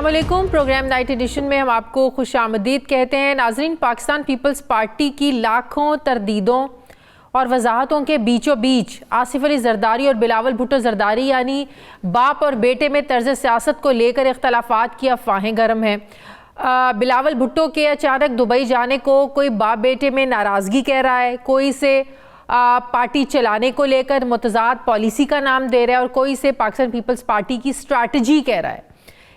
अस्सलामुअलैकुम। Programme night addition में हम आपको खुशामदीद कहते हैं। नाजरीन, पाकिस्तान पीपल्स पार्टी की लाखों तरदीदों और वजाहतों के बीचों बीच आसिफ अली जरदारी और बिलावल भुट्टो जरदारी यानी बाप और बेटे में तर्ज सियासत को लेकर इख्तलाफात की अफवाहें गर्म हैं। बिलावल भुट्टो के अचानक दुबई जाने को कोई बाप बेटे में नाराज़गी कह रहा है, कोई से पार्टी चलाने को लेकर मुतज़ाद पॉलिसी का नाम दे रहा है और कोई से पाकिस्तान पीपल्स पार्टी की स्ट्रैटेजी कह रहा है।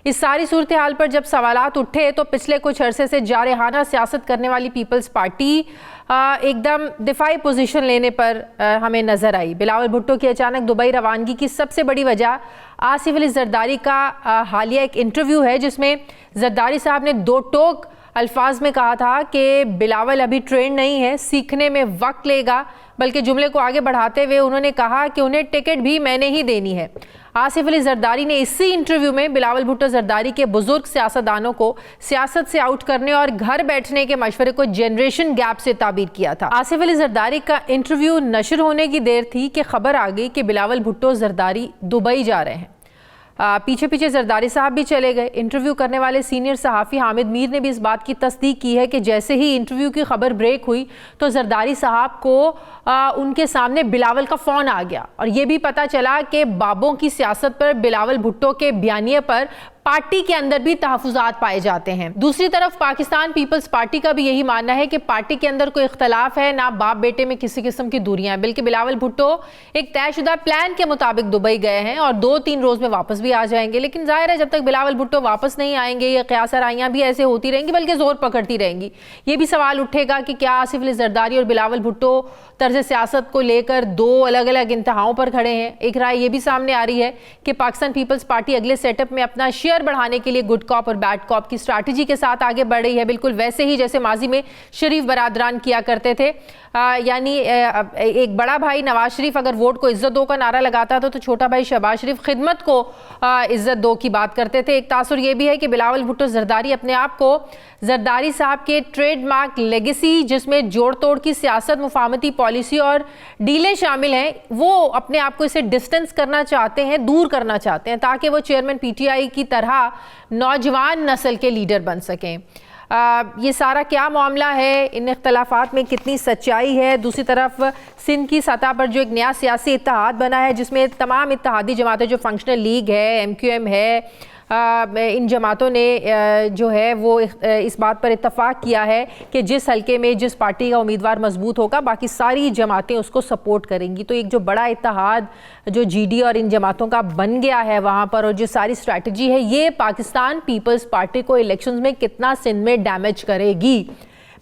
इस सारी सूरत हाल पर जब सवालात उठे तो पिछले कुछ अरसे से जारहाना सियासत करने वाली पीपल्स पार्टी एकदम दिफाई पोजीशन लेने पर हमें नज़र आई। बिलावल भुट्टो की अचानक दुबई रवानगी की सबसे बड़ी वजह आसिफ अली जरदारी का हालिया एक इंटरव्यू है, जिसमें जरदारी साहब ने दो टोक अल्फाज में कहा था कि बिलावल अभी ट्रेंड नहीं है, सीखने में वक्त लेगा। बल्कि जुमले को आगे बढ़ाते हुए उन्होंने कहा कि उन्हें टिकट भी मैंने ही देनी है। आसिफ अली जरदारी ने इसी इंटरव्यू में बिलावल भुट्टो जरदारी के बुजुर्ग सियासतदानों को सियासत से आउट करने और घर बैठने के मशवरे को जनरेशन गैप से ताबीर किया था। आसिफ अली जरदारी का इंटरव्यू नशर होने की देर थी कि खबर आ गई कि बिलावल भुट्टो जरदारी दुबई जा रहे हैं। पीछे पीछे जरदारी साहब भी चले गए। इंटरव्यू करने वाले सीनियर सहाफ़ी हामिद मीर ने भी इस बात की तस्दीक की है कि जैसे ही इंटरव्यू की खबर ब्रेक हुई तो जरदारी साहब को उनके सामने बिलावल का फ़ोन आ गया और ये भी पता चला कि बाबों की सियासत पर बिलावल भुट्टो के बयानिए पर पार्टी के अंदर भी तहफ़्फ़ुज़ात पाए जाते हैं। दूसरी तरफ पाकिस्तान पीपल्स पार्टी का भी यही मानना है कि पार्टी के अंदर कोई इख्तलाफ है, ना बाप बेटे में किसी किस्म की दूरियां हैं, बल्कि बिलावल भुट्टो एक तयशुदा प्लान के मुताबिक दुबई गए हैं और 2-3 रोज में वापस भी आ जाएंगे। लेकिन जाहिर है जब तक बिलावल भुट्टो वापस नहीं आएंगे ये क़यासराइयाँ भी ऐसे होती रहेंगी, बल्कि जोर पकड़ती रहेंगी। ये भी सवाल उठेगा कि क्या आसिफ अली जरदारी और बिलावल भुट्टो तर्ज सियासत को लेकर दो अलग अलग इंतहाओं पर खड़े हैं। एक राय ये भी सामने आ रही है कि पाकिस्तान पीपल्स पार्टी अगले सेटअप में अपना शेयर बढ़ाने के लिए गुड कॉप और बैड कॉप की स्ट्रैटेजी के साथ आगे बढ़ रही है, बिल्कुल वैसे ही जैसे माजी में शरीफ बरादरान किया करते थे। यानी एक बड़ा भाई नवाज शरीफ अगर वोट को इज्जत दो का नारा लगाता था तो छोटा भाई शहबाज शरीफ खिदमत को इज्जत दो की बात करते थे। एक तासुर ये भी है कि बिलावल भुट्टो जरदारी अपने आप को जरदारी साहब के ट्रेडमार्क लेगेसी, जिसमें जोड़ तोड़ की सियासत, मुफाहमती पॉलिसी और डीलें शामिल हैं, वो अपने आप को इसे डिस्टेंस करना चाहते हैं, दूर करना चाहते हैं, ताकि वो चेयरमैन पीटीआई की तरह नौजवान नस्ल के लीडर बन सकें। ये सारा क्या मामला है, इन इख्तलाफात में कितनी सच्चाई है? दूसरी तरफ सिंध की सतह पर जो एक नया सियासी इत्तेहाद बना है, जिसमें तमाम इत्तेहादी जमातें, जो फंक्शनल लीग है, MQM है, इन जमातों ने जो है वो इस बात पर इत्तफाक किया है कि जिस हल्के में जिस पार्टी का उम्मीदवार मजबूत होगा बाकी सारी जमातें उसको सपोर्ट करेंगी। तो एक जो बड़ा इत्तेहाद जो GD और इन जमातों का बन गया है वहाँ पर, और जो सारी स्ट्रैटेजी है, ये पाकिस्तान पीपल्स पार्टी को इलेक्शंस में कितना सिंध में डैमेज करेगी,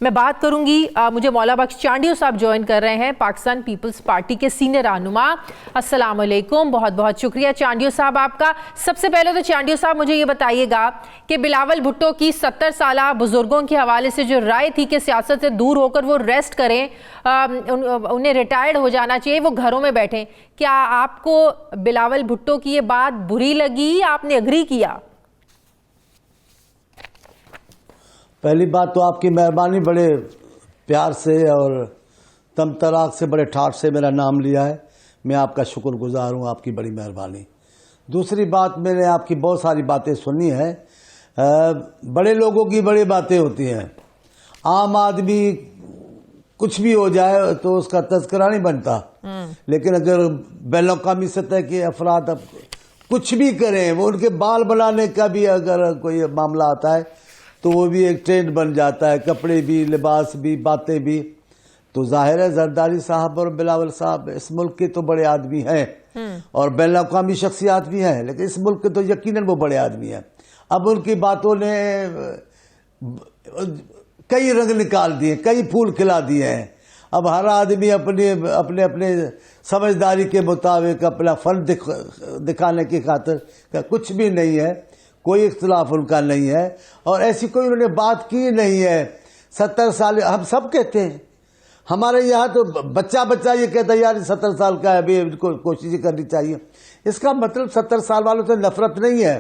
मैं बात करूंगी। मुझे मौला बख्श चांडियो साहब ज्वाइन कर रहे हैं, पाकिस्तान पीपल्स पार्टी के सीनियर रहनुमा। अस्सलाम वालेकुम, बहुत बहुत शुक्रिया चांडियो साहब आपका। सबसे पहले तो चांडियो साहब मुझे ये बताइएगा कि बिलावल भुट्टो की 70 साला बुजुर्गों के हवाले से जो राय थी कि सियासत से दूर होकर वो रेस्ट करें, उन्हें रिटायर्ड हो जाना चाहिए, वो घरों में बैठें, क्या आपको बिलावल भुट्टो की ये बात बुरी लगी, आपने एग्री किया? पहली बात तो आपकी मेहरबानी, बड़े प्यार से और तमतराक से, बड़े ठाठ से मेरा नाम लिया है, मैं आपका शुक्रगुजार हूँ, आपकी बड़ी मेहरबानी। दूसरी बात, मैंने आपकी बहुत सारी बातें सुनी हैं, बड़े लोगों की बड़ी बातें होती हैं। आम आदमी कुछ भी हो जाए तो उसका तज़किरा नहीं बनता, लेकिन अगर बैनुल-अक़वामी सतह के अफराद अब कुछ भी करें, वो उनके बाल बनाने का भी अगर कोई मामला आता है तो वो भी एक ट्रेंड बन जाता है, कपड़े भी, लिबास भी, बातें भी। तो जाहिर है जरदारी साहब और बिलावल साहब इस मुल्क के तो बड़े आदमी हैं और बैनुल-अक़वामी शख्सियात भी हैं, लेकिन इस मुल्क के तो यकीनन वो बड़े आदमी हैं। अब उनकी बातों ने कई रंग निकाल दिए, कई फूल खिला दिए हैं। अब हर आदमी अपने अपने अपने समझदारी के मुताबिक अपना फन दिखाने की खातिर, कुछ भी नहीं है, कोई इख्तिलाफ उनका नहीं है और ऐसी कोई उन्होंने बात की नहीं है। 70 साल हम सब कहते हैं, हमारे यहाँ तो बच्चा ये कहता है यार 70 साल का है, अभी इनको कोशिश करनी चाहिए। इसका मतलब 70 साल वालों से नफरत नहीं है,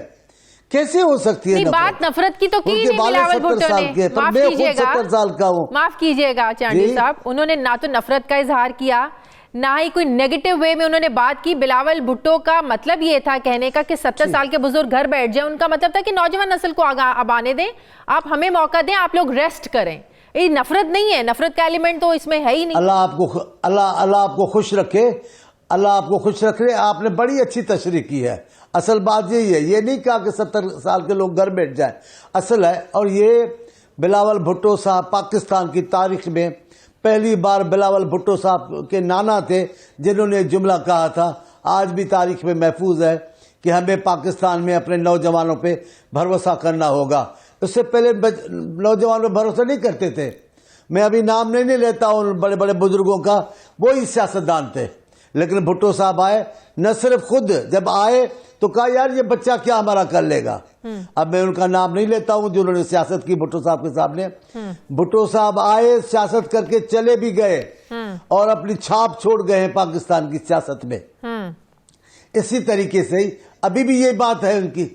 कैसे हो सकती है? बात नफरत की तो की नहीं बिलावल भुट्टो ने, माफ कीजिएगा, माफ कीजिएगा चांडियो साहब, उन्होंने ना तो नफरत का इजहार किया, ना ही कोई नेगेटिव वे में उन्होंने बात की। बिलावल भुट्टो का मतलब ये था कहने का कि 70 साल के बुजुर्ग घर बैठ जाए, उनका मतलब था कि नौजवान नस्ल को अब आने दें, आप हमें मौका दें, आप लोग रेस्ट करें। ये नफरत नहीं है, नफरत का एलिमेंट तो इसमें है ही नहीं। अल्लाह आपको खुश रखे, अल्लाह आपको खुश रखे। आपने बड़ी अच्छी तशरीह की है। असल बात यही है, ये नहीं कहा कि 70 साल के लोग घर बैठ जाए, असल है। और ये बिलावल भुट्टो साहब पाकिस्तान की तारीख में पहली बार बिलावल भुट्टो साहब के नाना थे जिन्होंने जुमला कहा था, आज भी तारीख में महफूज है कि हमें पाकिस्तान में अपने नौजवानों पे भरोसा करना होगा। उससे पहले नौजवानों पे भरोसा नहीं करते थे। मैं अभी नाम नहीं लेता उन बड़े बड़े बुजुर्गों का, वो ही सियासतदान थे। लेकिन भुट्टो साहब आए, न सिर्फ खुद जब आए तो कहा यार ये बच्चा क्या हमारा कर लेगा। अब मैं उनका नाम नहीं लेता हूं जिन्होंने सियासत की भुट्टो साहब के सामने। भुट्टो साहब आए, सियासत करके चले भी गए और अपनी छाप छोड़ गए हैं पाकिस्तान की सियासत में। इसी तरीके से ही अभी भी ये बात है उनकी।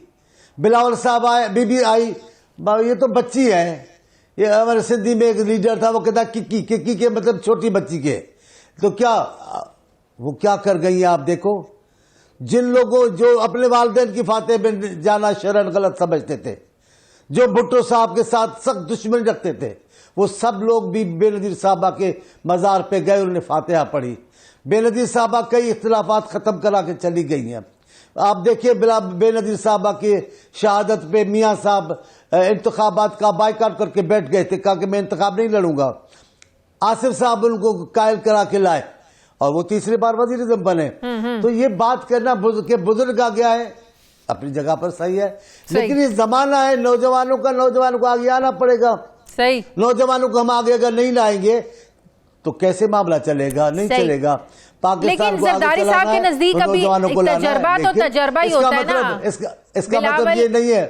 बिलावल साहब आए, अभी भी आई, ये तो बच्ची है। ये हमारे सिंधी में एक लीडर था, वो कहता किक्की, किक्की के मतलब छोटी बच्ची के। तो क्या वो क्या कर गई है आप देखो। जिन लोगों जो अपने वालिदैन की फातेह में जाना शरन गलत समझते थे, जो भुट्टो साहब के साथ सख्त दुश्मनी रखते थे, वो सब लोग भी बेनजीर साहबा के मज़ार पे गए, उन्होंने फातिहा पढ़ी। बेनजीर साहबा कई इख्तिलाफात खत्म करा के चली गई हैं। आप देखिए बेनजीर साहबा की शहादत पे मियाँ साहब इंतखाबात का बाइकाट करके बैठ गए थे, कहा कि मैं इंतखाब नहीं लड़ूंगा। आसिफ साहब उनको कायल करा के लाए और वो तीसरी बार वज़ीर-ए-आज़म बने। तो ये बात करना के बुजुर्ग आ गया है, अपनी जगह पर सही है। लेकिन ये जमाना है नौजवानों को आगे आना पड़ेगा। सही, नौजवानों को हम आगे अगर नहीं लाएंगे तो कैसे मामला चलेगा, नहीं चलेगा। पाकिस्तान को जरदारी साहब के नजदीक तो अभी तजर्बा तो तजर्बा ही होता है ना। इसका मतलब ये नहीं है,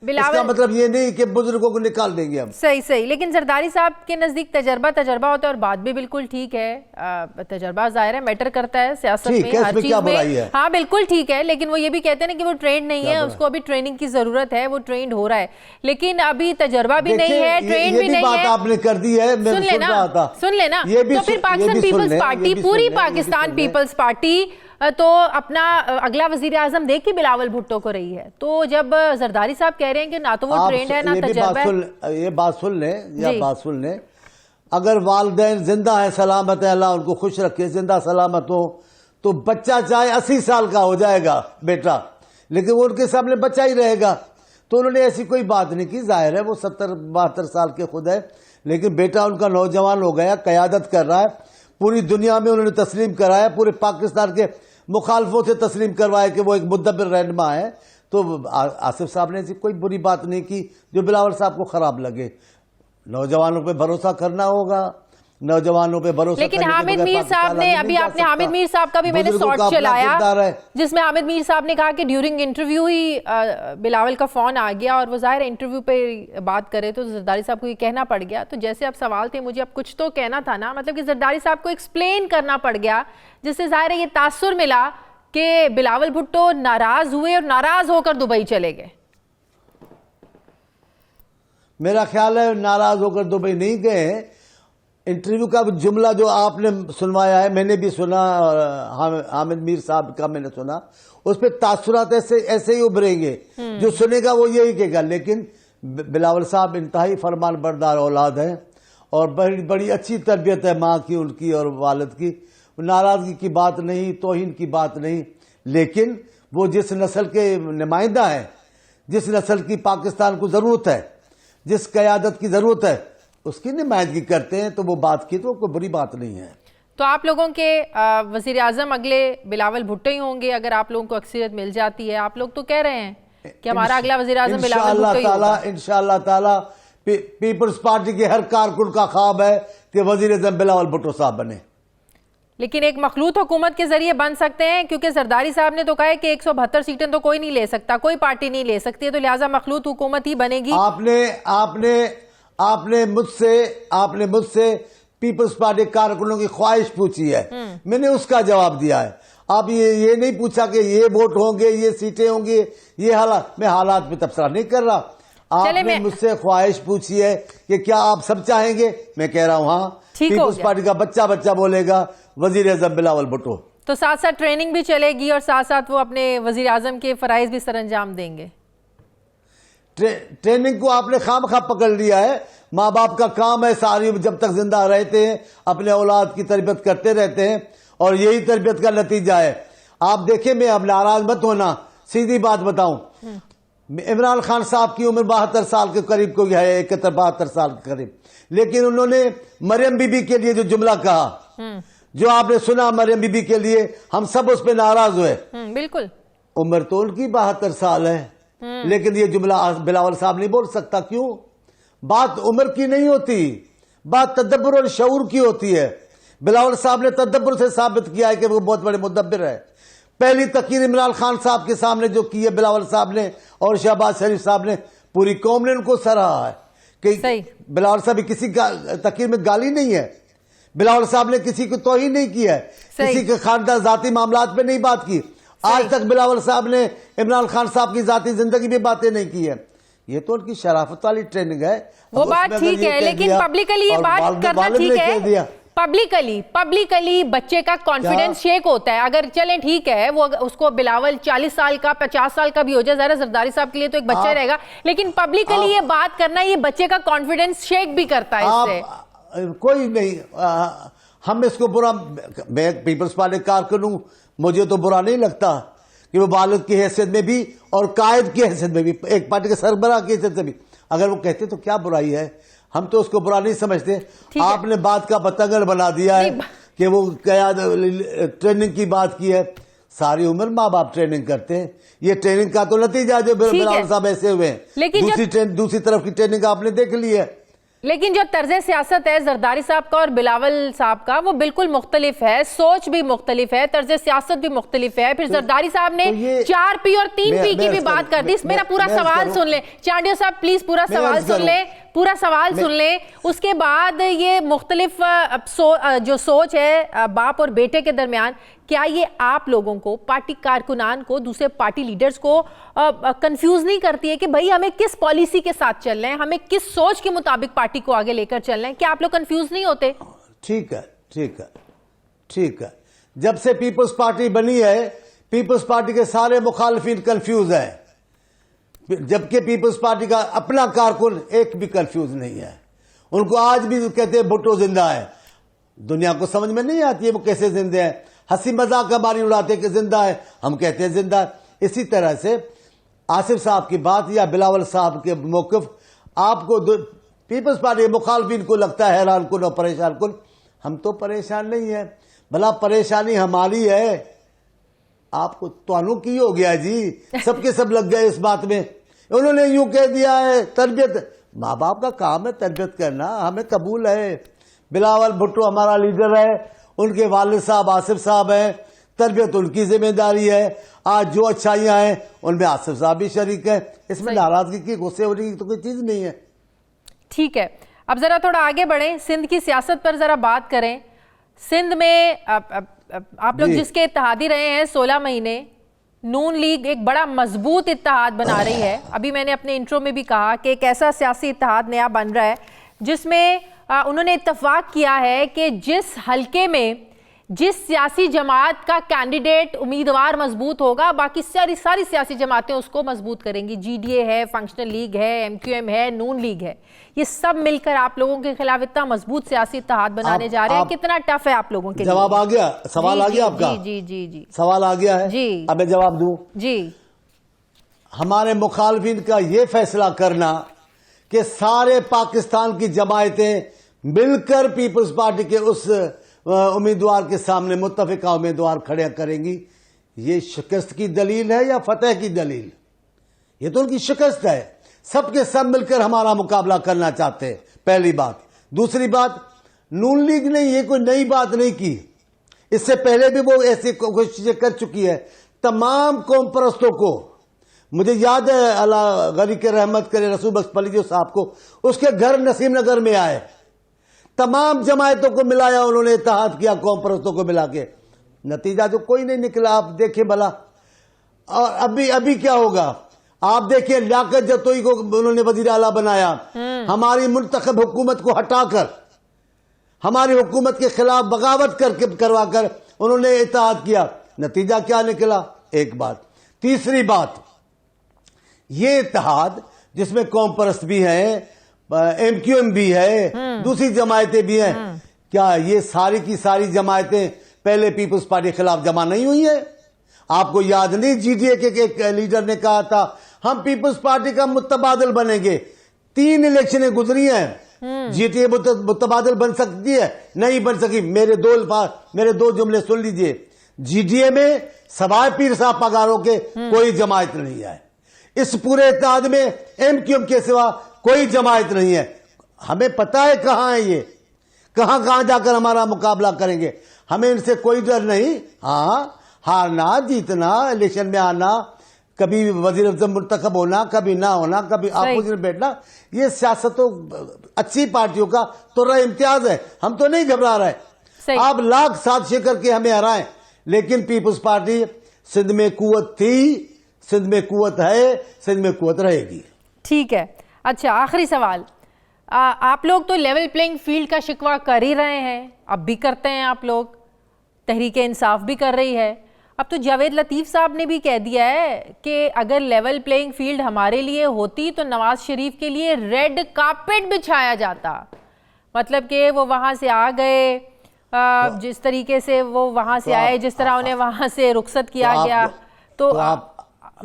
इसका मतलब ये नहीं कि बुजुर्गों को निकाल देंगे हम। सही, लेकिन जरदारी साहब के नजदीक तजर्बा होता है और बात भी बिल्कुल ठीक है। तजर्बा जाहिर है मैटर करता है सियासत में, हर चीज में। हाँ बिल्कुल ठीक है, लेकिन वो ये भी कहते हैं कि वो ट्रेंड नहीं है, उसको अभी ट्रेनिंग की जरूरत है, वो ट्रेंड हो रहा है। लेकिन अभी तजर्बा भी नहीं है, ट्रेंड भी नहीं है। आपने कर दी है, सुन लेना। तो फिर पाकिस्तान पीपल्स पार्टी, पूरी पाकिस्तान पीपल्स पार्टी तो अपना अगला वजीर आजम देखी बिलावल भुट्टो को रही है। तो जब जरदारी साहब कह रहे हैं कि ना तो वो ट्रेंड है ना तजर्बा है, ये बात सुन लें, अगर वालिदैन जिंदा है, सलामत है, अल्लाह उनको खुश रखे, जिंदा सलामत हो, तो बच्चा चाहे 80 साल का हो जाएगा बेटा, लेकिन वो उनके सामने बच्चा ही रहेगा। तो उन्होंने ऐसी कोई बात नहीं की। जाहिर है वो 70-72 साल के खुद है, लेकिन बेटा उनका नौजवान हो गया, कयादत कर रहा है, पूरी दुनिया में उन्होंने तस्लीम कराया, पूरे पाकिस्तान के मुखालफों से तस्लीम करवाया कि वो एक मुद्दब्बिर रहनुमा है। तो आसिफ साहब ने ऐसी कोई बुरी बात नहीं की जो बिलावल साहब को खराब लगे। नौजवानों पे भरोसा करना होगा, नौजवानों पे भरोसा। लेकिन हामिद मीर साहब ने, अभी आपने हामिद मीर साहब का भी मैंने शॉर्ट चलाया जिसमें हामिद मीर साहब ने कहा कि ड्यूरिंग इंटरव्यू ही बिलावल का फोन आ गया और वो जाहिर इंटरव्यू पे बात करे तो जरदारी साहब को ये कहना पड़ गया। तो जैसे अब सवाल थे, मुझे अब कुछ तो कहना था ना, मतलब कि जरदारी साहब को एक्सप्लेन करना पड़ गया, जिससे जाहिर है ये तासुर मिला कि बिलावल भुट्टो नाराज हुए और नाराज होकर दुबई चले गए। मेरा ख्याल है नाराज होकर दुबई नहीं गए। इंटरव्यू का जुमला जो आपने सुनवाया है, मैंने भी सुना, हामिद मीर साहब का मैंने सुना, उस पर तासुरात ऐसे ही उभरेंगे। जो सुनेगा वो यही कहेगा। लेकिन बिलावल साहब इंतहाई फरमान बरदार औलाद है और बड़ी अच्छी तरबियत है माँ की, उनकी और वालिद की। नाराजगी की बात नहीं, तौहीन की बात नहीं, लेकिन वो जिस नस्ल के नुमाइंदा है, जिस नस्ल की पाकिस्तान को जरूरत है, जिस क़यादत की जरूरत है, उसकी नुमाइंदगी करते हैं। तो वो बात की तो कोई बुरी बात नहीं है। तो आप लोगों के वजीर आजम अगले बिलावल भुट्टो ही होंगे अगर आप लोगों को अक्सरियत मिल जाती है। आप लोग तो कह रहे हैं कि हमारा अगला वजीर आजम बिलावल भुट्टो ही होगा। इंशाअल्लाह ताला पीपल्स पार्टी के हर कारकुन का ख्वाब है कि वजीर आजम बिलावल भुट्टो साहब बने। लेकिन एक मखलूत हुकूमत के जरिए बन सकते हैं, क्योंकि जरदारी साहब ने तो कहा है कि 172 सीटें तो कोई नहीं ले सकता, कोई पार्टी नहीं ले सकती है, तो लिहाजा मखलूत हुकूमत ही बनेगी। आपने मुझसे पीपल्स पार्टी कारकुनों की ख्वाहिश पूछी है, मैंने उसका जवाब दिया है। आप ये नहीं पूछा कि ये वोट होंगे, ये सीटें होंगी, ये हालात। मैं हालात पे तबसरा नहीं कर रहा। आपने मुझसे ख्वाहिश पूछी है कि क्या आप सब चाहेंगे, मैं कह रहा हूं हाँ। पीपल्स पार्टी का बच्चा बोलेगा वजीर आजम बिलावल भुट्टो। तो साथ साथ ट्रेनिंग भी चलेगी और साथ साथ वो अपने वजीर आजम के फराइज भी सरअंजाम देंगे। ट्रेनिंग को आपने खामखा पकड़ लिया है। माँ बाप का काम है सारी जब तक जिंदा रहते हैं अपने औलाद की तरबियत करते रहते हैं और यही तरबियत का नतीजा है। आप देखिए, मैं अब नाराज मत होना, सीधी बात बताऊं, इमरान खान साहब की उम्र 72 साल के करीब को है, 71-72 साल के करीब, लेकिन उन्होंने मरियम बीबी के लिए जो जुमला कहा, जो आपने सुना मरियम बीबी के लिए, हम सब उस पर नाराज हुए। बिल्कुल। उम्र तो उनकी 72 साल है, लेकिन ये जुमला बिलावल साहब नहीं बोल सकता। क्यों? बात उम्र की नहीं होती, बात तदब्बर और शऊर की होती है। बिलावल साहब ने तदब्बर से साबित किया है कि वो बहुत बड़े मुदब्बिर है। पहली तकीर इमरान खान साहब के सामने जो की है बिलावल साहब ने और शहबाज शरीफ साहब ने, पूरी कौम ने उनको सराहा है कि बिलावल साहब किसी तकीर में गाली नहीं है। बिलावल साहब ने किसी को तौहीन नहीं किया है, किसी के खानदान जाती मामलात पे नहीं बात की। आज तक बिलावल साहब ने इमरान खान साहब की जाती जिंदगी में बातें नहीं की है। ये तो उनकी शराफत वाली ट्रेनिंग है। वो बात ठीक है, लेकिन पब्लिकली ये बात करना ठीक है। पब्लिकली बच्चे का कॉन्फिडेंस शेक होता है। अगर चलें ठीक है, वो उसको बिलावल 40 साल का 50 साल का भी हो जाए, ज़रा जरदारी साहब के लिए तो एक बच्चा रहेगा, लेकिन पब्लिकली ये बात करना ये बच्चे का कॉन्फिडेंस शेक भी करता है इससे। कोई नहीं, हम इसको बुरा, मैं पीपल्स पार्टी कारकुन हूं, मुझे तो बुरा नहीं लगता कि वो बालिग की हैसियत में भी और कायद की हैसियत में भी, एक पार्टी के सरबराह की हैसियत से भी अगर वो कहते तो क्या बुराई है, हम तो उसको बुरा नहीं समझते। आपने बात का पतंगड़ बना दिया है कि वो क्या ट्रेनिंग की बात की है। सारी उम्र माँ बाप ट्रेनिंग करते हैं, ये ट्रेनिंग का तो नतीजा जो बिलावल साहब ऐसे हुए हैं। दूसरी तरफ की ट्रेनिंग आपने देख ली है। लेकिन जो तर्ज सियासत है जरदारी साहब का और बिलावल साहब का, वो बिल्कुल मुख्तलिफ है, सोच भी मुख्तलिफ है, तर्ज सियासत भी मुख्तलिफ है। फिर जरदारी साहब ने 4P और 3P की भी बात कर दी। मेरा पूरा सवाल सुन ले चांडियो साहब, प्लीज पूरा सवाल सुन ले, पूरा सवाल सुन ले। उसके बाद ये मुख्तलिफ जो सोच है बाप और बेटे के दरमियान, क्या ये आप लोगों को, पार्टी कारकुनान को, दूसरे पार्टी लीडर्स को कंफ्यूज नहीं करती है कि भाई हमें किस पॉलिसी के साथ चल रहे हैं, हमें किस सोच के मुताबिक पार्टी को आगे लेकर चल रहे हैं? क्या आप लोग कंफ्यूज नहीं होते? ठीक है, ठीक है, ठीक है। जब से पीपल्स पार्टी बनी है, पीपल्स पार्टी के सारे मुखालिफिन कंफ्यूज हैं, जबकि पीपल्स पार्टी का अपना कारकुन एक भी कंफ्यूज नहीं है। उनको आज भी कहते हैं भुट्टो जिंदा है। दुनिया को समझ में नहीं आती है वो कैसे जिंदे हैं। हंसी मजाक हमारी उड़ाते कि जिंदा है, हम कहते हैं जिंदा है। इसी तरह से आसिफ साहब की बात या बिलावल साहब के मौक़िफ़ आपको पीपल्स पार्टी के मुखालिफिन को लगता है हैरान कुन और परेशान कुन। हम तो परेशान नहीं है, भला परेशानी हमारी है। आपको तानू की हो गया जी, सबके सब लग गए इस बात में। उन्होंने यूं कह दिया है तरबियत, माँ बाप का काम है तरबियत करना, हमें कबूल है। बिलावल भुट्टो हमारा लीडर है, उनके वालिद साहब आसिफ साहब हैं, तरबियत उनकी जिम्मेदारी है। आज जो अच्छाइयां हैं उनमें आसिफ साहब भी शरीक है। इसमें नाराजगी की, गुस्से होने की तो कोई चीज नहीं है। ठीक है, अब जरा थोड़ा आगे बढ़ें, सिंध की सियासत पर जरा बात करें। सिंध में आप लोग जिसके इत्तेहादी रहे हैं 16 महीने, नून लीग एक बड़ा मजबूत इत्तेहाद बना रही है। अभी मैंने अपने इंट्रो में भी कहा कि एक ऐसा सियासी इत्तेहाद नया बन रहा है जिसमें उन्होंने इत्तेफाक किया है कि जिस हलके में जिस सियासी जमात का कैंडिडेट उम्मीदवार मजबूत होगा, बाकी सारी सियासी जमातें उसको मजबूत करेंगी। GDA है, फंक्शनल लीग है, MQM है, नून लीग है, ये सब मिलकर आप लोगों के खिलाफ इतना मजबूत सियासी इत्तेहाद बनाने जा रहे हैं। कितना टफ है आप लोगों के लिए? जवाब आ गया, सवाल आ गया आपका? जी जी जी, सवाल आ गया है जी। अब मैं जवाब दूं जी। हमारे मुखालिफिन का ये फैसला करना कि सारे पाकिस्तान की जमायतें मिलकर पीपल्स पार्टी के उस उम्मीदवार के सामने मुत्तफिका उम्मीदवार खड़े करेंगी, ये शिकस्त की दलील है या फतेह की दलील? ये तो उनकी शिकस्त है। सबके सब मिलकर हमारा मुकाबला करना चाहते हैं, पहली बात। दूसरी बात, नून लीग ने ये कोई नई बात नहीं की, इससे पहले भी वो ऐसी कोशिशें कर चुकी है। तमाम कौम परस्तों को, मुझे याद है अल्लाह गनी के रहमत करे रसूल बख्श पलीजो साहब को, उसके घर नसीम नगर में आए, तमाम जमायतों को मिलाया उन्होंने, इत्तेहाद किया कौम परस्तों को मिला के, नतीजा जो कोई नहीं निकला। आप देखिए भला, और अभी क्या होगा आप देखिए। लियाकत जतोई को उन्होंने वजीर आला बनाया, हमारी मुंतखब हुकूमत को हटाकर हमारी हुकूमत के खिलाफ बगावत करवा कर उन्होंने इत्तेहाद किया। नतीजा क्या निकला? एक बात। तीसरी बात, ये इत्तेहाद जिसमें कौम परस्त भी है, MQM भी है, दूसरी जमायतें भी हैं, क्या ये सारी की सारी जमायतें पहले पीपुल्स पार्टी के खिलाफ जमा नहीं हुई है? आपको याद नहीं, GDA के एक लीडर ने कहा था हम पीपुल्स पार्टी का मुतबादिल बनेंगे। 3 इलेक्शनें गुजरी हैं, GTA मुतबादिल बन सकती है? नहीं बन सकी। मेरे दो जुमले सुन लीजिए। GDA में सवाए पीर साहब पगारों के कोई जमायत नहीं है। इस पूरे इत्तेहाद में MQM के सिवा कोई जमायत नहीं है। हमें पता है कहां है ये, कहां जाकर हमारा मुकाबला करेंगे। हमें इनसे कोई डर नहीं। हाँ, हारना जीतना, इलेक्शन में आना, कभी वजीर अज़म मुंतखब होना, कभी ना होना, कभी अपोजिशन में बैठना, ये सियासत तो अच्छी पार्टियों का तो इम्तियाज है। हम तो नहीं घबरा रहे। आप लाख साजिशें करके हमें हराएं, लेकिन पीपुल्स पार्टी सिंध में कुव्वत थी, सिंध में कुव्वत है, सिंध में कुव्वत रहेगी। ठीक है। अच्छा, आखिरी सवाल, आप लोग तो लेवल प्लेइंग फील्ड का शिकवा कर ही रहे हैं, अब भी करते हैं आप लोग, तहरीके इंसाफ भी कर रही है। अब तो जावेद लतीफ़ साहब ने भी कह दिया है कि अगर लेवल प्लेइंग फील्ड हमारे लिए होती तो नवाज शरीफ के लिए रेड कार्पेट बिछाया जाता। मतलब कि वो वहाँ से आ गए, जिस तरीके से वो वहाँ से आए, जिस तरह उन्हें वहाँ से रुखसत किया गया। तो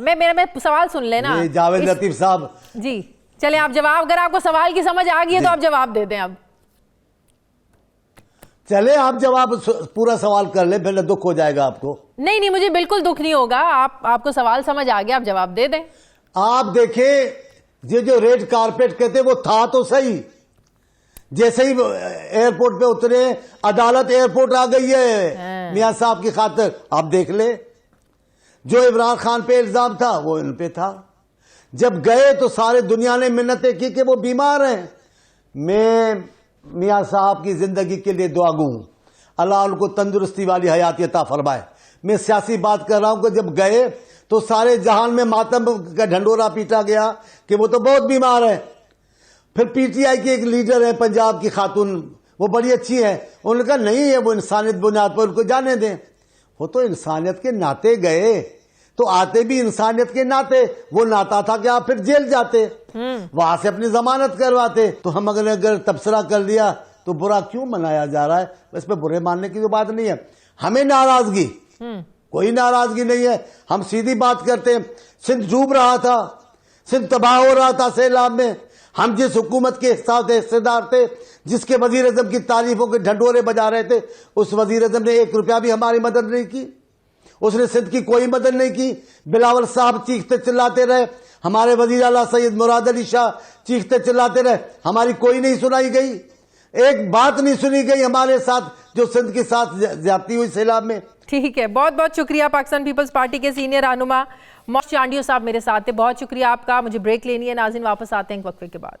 मैं सवाल सुन लेना जावेद लतीफ़ साहब जी। चलें आप जवाब, अगर आपको सवाल की समझ आ गई है तो आप जवाब दे दें। अब चले आप जवाब पूरा सवाल कर ले, पहले दुख हो जाएगा आपको। नहीं, मुझे बिल्कुल दुख नहीं होगा। आपको सवाल समझ आ गया, आप जवाब दे दें। आप देखें, ये जो रेड कारपेट कहते वो था तो सही। जैसे ही एयरपोर्ट पे उतरे, अदालत एयरपोर्ट आ गई है मियां साहब की खातिर। आप देख ले, जो इमरान खान पे इल्जाम था वो इन पे था। जब गए तो सारे दुनिया ने मिन्नतें की कि वो बीमार हैं। मैं मियां साहब की जिंदगी के लिए दुआ गो हूं, अल्लाह उनको तंदुरुस्ती वाली हयात अता फरमाए। मैं सियासी बात कर रहा हूं कि जब गए तो सारे जहान में मातम का ढंडोरा पीटा गया कि वो तो बहुत बीमार है। फिर PTI की एक लीडर है पंजाब की खातून, वो बड़ी अच्छी है, उन्होंने कहा नहीं है वो इंसानियत बुनियाद पर उनको जाने दें। वो तो इंसानियत के नाते गए, तो आते भी इंसानियत के नाते। वो नाता था कि आप फिर जेल जाते, वहां से अपनी जमानत करवाते। तो हम अगर तबसरा कर लिया तो बुरा क्यों मनाया जा रहा है? इस पर बुरे मानने की तो बात नहीं है। हमें नाराजगी, कोई नाराजगी नहीं है। हम सीधी बात करते हैं। सिंध डूब रहा था, सिंध तबाह हो रहा था सैलाब में। हम जिस हुकूमत के साथ हिस्सेदार थे, जिसके वजीर आजम की तारीफों के ढंडोरे बजा रहे थे, उस वजीर आजम ने 1 रुपया भी हमारी मदद नहीं की। उसने सिंध की कोई मदद नहीं की। बिलावल साहब चीखते चिल्लाते रहे, हमारे वजीर आला सैयद मुराद अली शाह चीखते चिल्लाते रहे, हमारी कोई नहीं सुनाई गई। एक बात नहीं सुनी गई हमारे साथ जो सिंध के साथ ज्यादती हुई सैलाब में। ठीक है, बहुत बहुत शुक्रिया। पाकिस्तान पीपल्स पार्टी के सीनियर रहनुमा मोहम्मद चांडियो साहब मेरे साथ थे, बहुत शुक्रिया आपका। मुझे ब्रेक लेनी है नाज़रीन, वापस आते हैं एक वक्फे के बाद।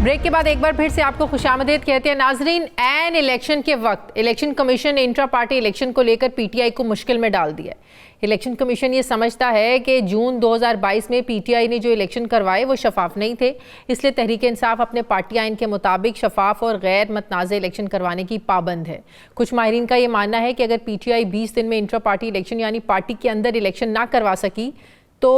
ब्रेक के बाद एक बार फिर से आपको खुशामदीद कहते हैं नाजरीन। एन इलेक्शन के वक्त इलेक्शन कमीशन ने इंट्रा पार्टी इलेक्शन को लेकर PTI को मुश्किल में डाल दिया है। इलेक्शन कमीशन ये समझता है कि जून 2022 में PTI ने जो इलेक्शन करवाए वो शफाफ नहीं थे, इसलिए तहरीक इंसाफ अपने पार्टी आइन के मुताबिक शफाफ और गैर मतनाज़ इलेक्शन करवाने की पाबंद है। कुछ माहिरीन का ये मानना है कि अगर PTI 20 दिन में इंट्रा पार्टी इलेक्शन यानी पार्टी के अंदर इलेक्शन ना करवा सकी तो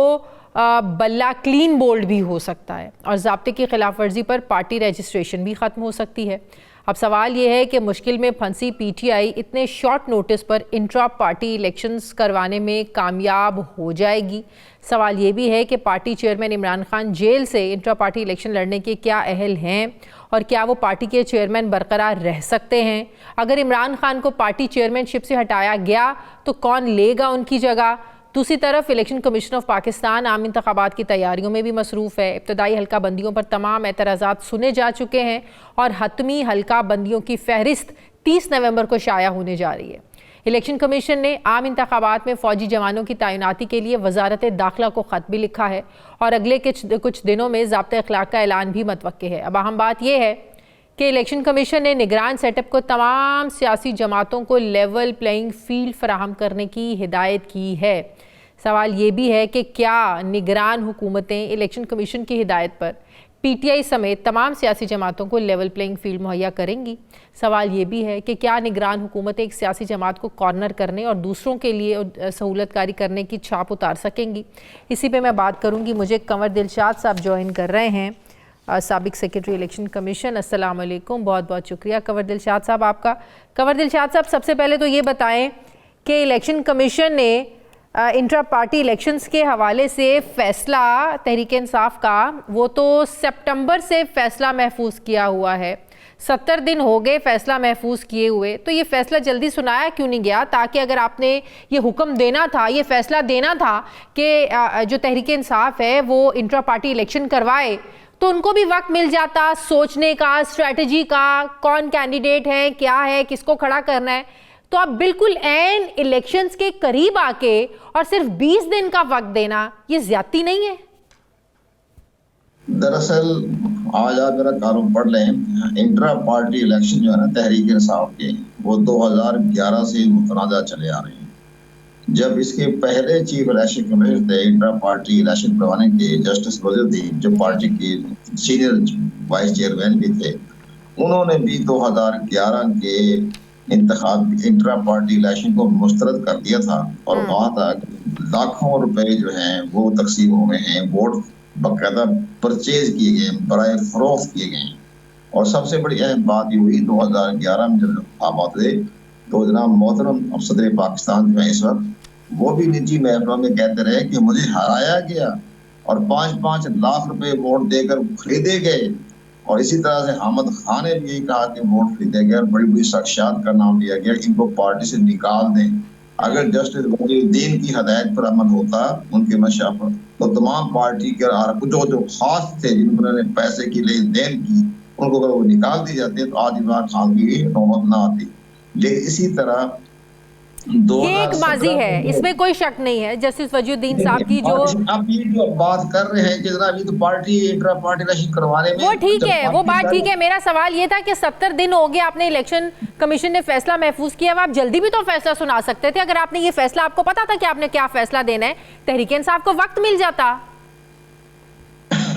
बल्ला क्लीन बोल्ड भी हो सकता है और ज़ाब्ते की खिलाफ वर्जी पर पार्टी रजिस्ट्रेशन भी ख़त्म हो सकती है। अब सवाल ये है कि मुश्किल में फंसी PTI इतने शॉर्ट नोटिस पर इंट्रा पार्टी इलेक्शंस करवाने में कामयाब हो जाएगी। सवाल ये भी है कि party chairman Imran Khan jail से इंट्रा पार्टी इलेक्शन लड़ने के क्या अहल हैं और क्या वो पार्टी के चेयरमैन बरकरार रह सकते हैं। अगर इमरान खान को पार्टी चेयरमैनशिप से हटाया गया तो कौन लेगा उनकी जगह। दूसरी तरफ इलेक्शन कमीशन ऑफ पाकिस्तान आम इंतखाबात की तैयारियों में भी मसरूफ़ है। इब्तदाई हल्का बंदियों पर तमाम एतराज़ात सुने जा चुके हैं और हतमी हल्का बंदियों की फहरिस्त 30 नवंबर को शाया होने जा रही है। इलेक्शन कमीशन ने आम इंतखाबात में फ़ौजी जवानों की तैनाती के लिए वजारत दाखिला को ख़त भी लिखा है और अगले कुछ दिनों में ज़ाब्ता अखलाक का ऐलान भी मतवक्के है। अब अहम बात यह है कि इलेक्शन कमीशन ने निगरान सेटअप को तमाम सियासी जमातों को लेवल प्लेइंग फील्ड फराहम करने की हिदायत की है। सवाल ये भी है कि क्या निगरान हुकूमतें इलेक्शन कमीशन की हिदायत पर पीटीआई समेत तमाम सियासी जमातों को लेवल प्लेइंग फील्ड मुहैया करेंगी। सवाल ये भी है कि क्या निगरान हुकूमतें एक सियासी जमात को कॉर्नर करने और दूसरों के लिए सहूलतकारी करने की छाप उतार सकेंगी। इसी पे मैं बात करूँगी। मुझे कंवर दिलशाद साहब ज्वाइन कर रहे हैं, साबिक सेक्रेटरी इलेक्शन कमीशन। अस्सलाम वालेकुम, बहुत बहुत शुक्रिया कंवर दिलशाद साहब आपका। कंवर दिलशाद साहब, सबसे पहले तो ये बताएं कि इलेक्शन कमीशन ने इंट्रा पार्टी इलेक्शंस के हवाले से फ़ैसला तहरीक इंसाफ का वो तो सितंबर से फ़ैसला महफूज किया हुआ है। 70 दिन हो गए फ़ैसला महफूज किए हुए, तो ये फ़ैसला जल्दी सुनाया क्यों नहीं गया, ताकि अगर आपने ये हुक्म देना था, ये फ़ैसला देना था कि जो तहरीक इंसाफ है वो इंट्रा पार्टी इलेक्शन करवाए, तो उनको भी वक्त मिल जाता सोचने का, स्ट्रैटेजी का, कौन कैंडिडेट है, क्या है, किसको खड़ा करना है। तो आप बिल्कुल एन इलेक्शंस के करीब आके और सिर्फ 20 दिन का वक्त देना, ये ज्यादती नहीं है? दरअसल आज आप मेरा कानून पढ़ लें, इंट्रा पार्टी इलेक्शन जो है ना तहरीक इंसाफ के, वो 2011 से मुतनाज़ा चले आ रहे हैं। जब इसके पहले चीफ इलेक्शन कमिश्नर थे इंट्रा पार्टी इलेक्शन करवाने के, जस्टिस वजीरुद्दीन, जो पार्टी के सीनियर वाइस चेयरमैन भी थे, उन्होंने भी 2011 के इंतखाब इंट्रा पार्टी इलेक्शन को मुस्तरद कर दिया था और वहां तक लाखों रुपए जो हैं वो तकसीम हो गए हैं, वोट बाकायदा परचेज किए गए, बराए फरोख्त किए गए। और सबसे बड़ी अहम बात ये हुई 2011 में जब इंतखाबात हुए तो जनाब मोहतरम सदर पाकिस्तान जो है इस वक्त, वो भी निजी महफिलों में कहते रहे कि मुझे हराया गया और 5-5 लाख रुपए वोट देकर खरीदे गए। और इसी तरह से हामिद खान ने भी यही कहा कि वोट खरीदे गए और बड़ी बड़ी शख्सियात का नाम लिया गया, इनको पार्टी से निकाल दें। अगर जस्टिस वजीरुद्दीन की हदायत पर अमल होता उनके मशा पर, तो तमाम पार्टी के जो खास थे जिन्होंने पैसे की लेन देन की, उनको अगर वो निकाल दी जाती तो आज इमरान खान की नौबत ना आती। लेकिन इसी तरह ये एक माजी है, इसमें कोई शक नहीं है। जस्टिस वजीरुद्दीन साहब की जो आप ये जो बात कर रहे हैं कि जनाब ये तो पार्टी इंट्रा पार्टी इलेक्शन करवाने में, वो ठीक है, वो बात ठीक है। मेरा सवाल ये था कि 70 दिन हो गए, आपने इलेक्शन कमीशन ने फैसला महफूज किया, आप जल्दी भी तो फैसला सुना सकते थे। अगर आपने ये फैसला, आपको पता था कि आपने क्या फैसला देना है, तहरीक इंसाफ को वक्त मिल जाता।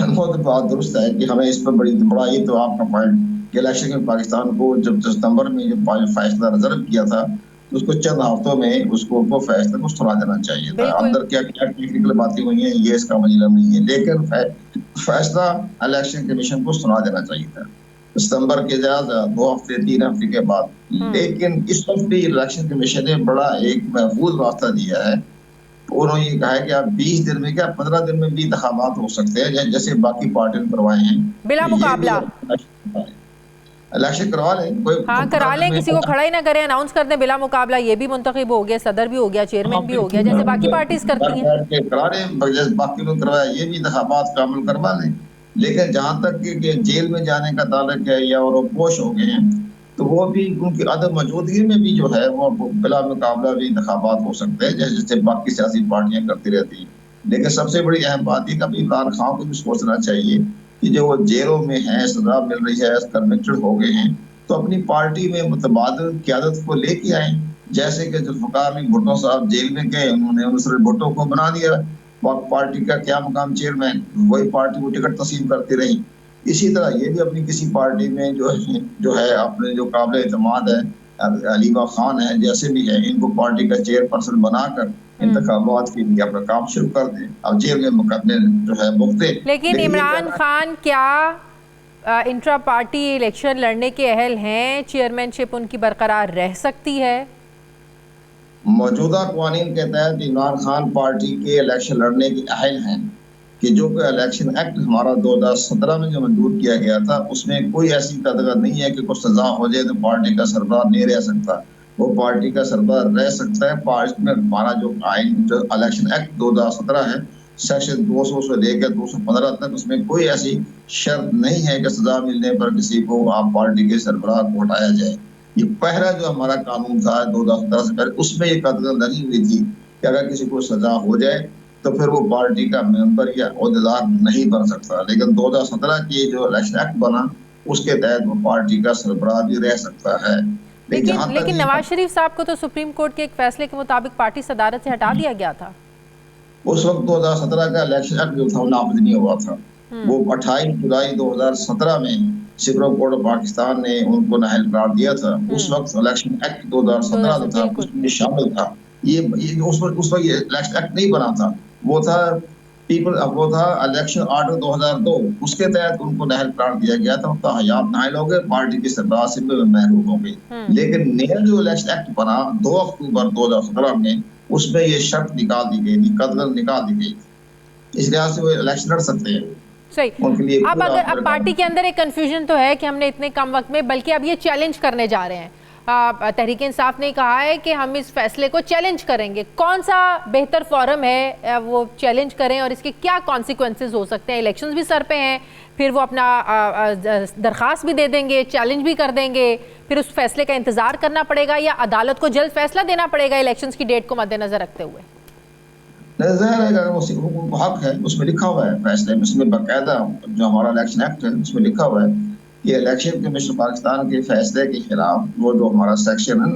वो तो बात दुरुस्त है कि हमें इस पर बड़ा ये तो आपका पॉइंट, इलेक्शन में पाकिस्तान को जब सितंबर में जो फैसला रिजर्व किया था, उसको चंद हफ्तों में उसको फैसले को सुना देना चाहिए था। अंदर क्या क्या टेक्निकल बातें हुई हैं ये इसका मतलब नहीं है, लेकिन फैसला इलेक्शन कमीशन को सुना देना चाहिए था सितंबर के 2 हफ्ते 3 हफ्ते के बाद। लेकिन इस वक्त भी इलेक्शन कमीशन ने बड़ा एक महफूज रास्ता दिया है। उन्होंने ये कहा है कि आप 20 दिन में क्या 15 दिन में भी इंतखाबात हो सकते हैं, जैसे बाकी पार्टियों ने करवाए हैं बिला मुकाबला इलेक्शन करवा लें। कोई हाँ करा लें, किसी को खड़ा ही ना करें, अनाउंस कर दें बिला मुकाबला। ये भी मुंतखब हो गया, सदर भी हो गया, चेयरमैन भी हो गया, जैसे बाकी पार्टीज करती हैं। करा लें, जैसे बाकी लोग करवाया, ये भी इंतखाबात का अमल करवा लें। लेकिन जहाँ तक कि जेल में जाने का ताल्लुक है या और पोश हो गए हैं, तो वो भी उनकी अदम मौजूदगी में भी जो है वो बिला मुकाबला भी इंतखाबात हो सकते हैं, जैसे बाकी सियासी पार्टियां करती रहती हैं। लेकिन सबसे बड़ी अहम बात यह कि इमरान खान को भी सोचना चाहिए कि जो वो जेलों में है, सजा मिल रही है, कन्विक्टेड हो गए हैं, तो अपनी पार्टी में मुतबादिल क़यादत को लेके आए। जैसे कि जुल्फ़िकार अली भुट्टो साहब जेल में गए, उन्होंने मुसर्रफ भुट्टो को बना दिया पार्टी का क्या मुकाम चेयरमैन, वही पार्टी को टिकट तस्लीम करती रही। इसी तरह ये भी अपनी किसी पार्टी में जो है अपने जो काबिल एतमाद है, अलीमा खान है, जैसे भी है, इनको पार्टी का चेयरपर्सन बनाकर इंतखाबात के लिए अपना काम शुरू कर दें। अब जेल में मुकदमे जो है मुक्ते। लेकिन इमरान खान क्या इंट्रा पार्टी इलेक्शन लड़ने के अहल हैं? चेयरमैनशिप उनकी बरकरार रह सकती है? मौजूदा कानून के तहत इमरान खान पार्टी के इलेक्शन लड़ने के अहल हैं कि जो कि इलेक्शन एक्ट हमारा 2017 में जो मंजूर किया गया था, उसमें कोई ऐसी कदर नहीं है कि कुछ सजा हो जाए तो पार्टी का सरबराह नहीं रह सकता। वो पार्टी का सरबराह रह सकता है। पार्टी में हमारा जो आइन, जो इलेक्शन एक्ट 2017 है, सेक्शन 200 से लेकर 215 तक, उसमें कोई ऐसी शर्त नहीं है कि सजा मिलने पर किसी को आप पार्टी के सरबराह को हटाया जाए। ये पहला जो हमारा कानून था 2017 से पहले, उसमें ये कदर लगी हुई थी कि अगर किसी को सजा हो जाए तो फिर वो पार्टी का मेंबर या ओहदेदार नहीं बन सकता। लेकिन 2017 की जो इलेक्शन एक्ट बना, उसके तहत वो पार्टी का सरबराह भी रह सकता है। लेकिन नवाज शरीफ साहब को तो सुप्रीम कोर्ट के एक फैसले के मुताबिक पार्टी सदारत से हटा दिया गया था। उस वक्त 2017 का इलेक्शन एक्ट जो था वो नाफिज नहीं हुआ था। वो 28 जुलाई 2017 में सुप्रीम कोर्ट ऑफ पाकिस्तान ने उनको नाअहल करार दिया था। उस वक्त इलेक्शन एक्ट 2017 जो था उसमें शामिल था। ये उस वक्त ये इलेक्शन एक्ट नहीं बना था, वो था इलेक्शन ऑर्डर 2002। उसके तहत उनको नाअहल करार दिया गया था। उनका हयात नाअहल हो गए, पार्टी की सरबराह से महरूम हो गए। लेकिन नया जो इलेक्शन एक्ट बना 2 अक्टूबर 2017 में, उसमें ये शर्त निकाल दी गई थी, कदर निकाल दी गई। इस लिहाज से वो इलेक्शन लड़ सकते हैं। सही। अब पार्टी के अंदर एक कंफ्यूजन तो है कि हमने इतने कम वक्त में, बल्कि अब ये चैलेंज करने जा रहे हैं। तहरीक इंसाफ ने कहा है कि हम इस फैसले को चैलेंज करेंगे। कौन सा बेहतर फोरम है वो चैलेंज करें और इसके क्या कॉन्सिक्वेंसेस हो सकते हैं? इलेक्शंस भी सर पे हैं, फिर वो अपना दरख्वास्त भी दे देंगे, चैलेंज भी कर देंगे, फिर उस फैसले का इंतजार करना पड़ेगा या अदालत को जल्द फैसला देना पड़ेगा इलेक्शंस की डेट को मद्देनजर रखते हुए? वो हक है, उसमें लिखा हुआ है फैसले में, उसमें बाकायदा जो हमारा इलेक्शन एक्ट है उसमें लिखा हुआ है कि इलेक्शन कमीशन पाकिस्तान के फैसले के खिलाफ वो जो हमारा सेक्शन है,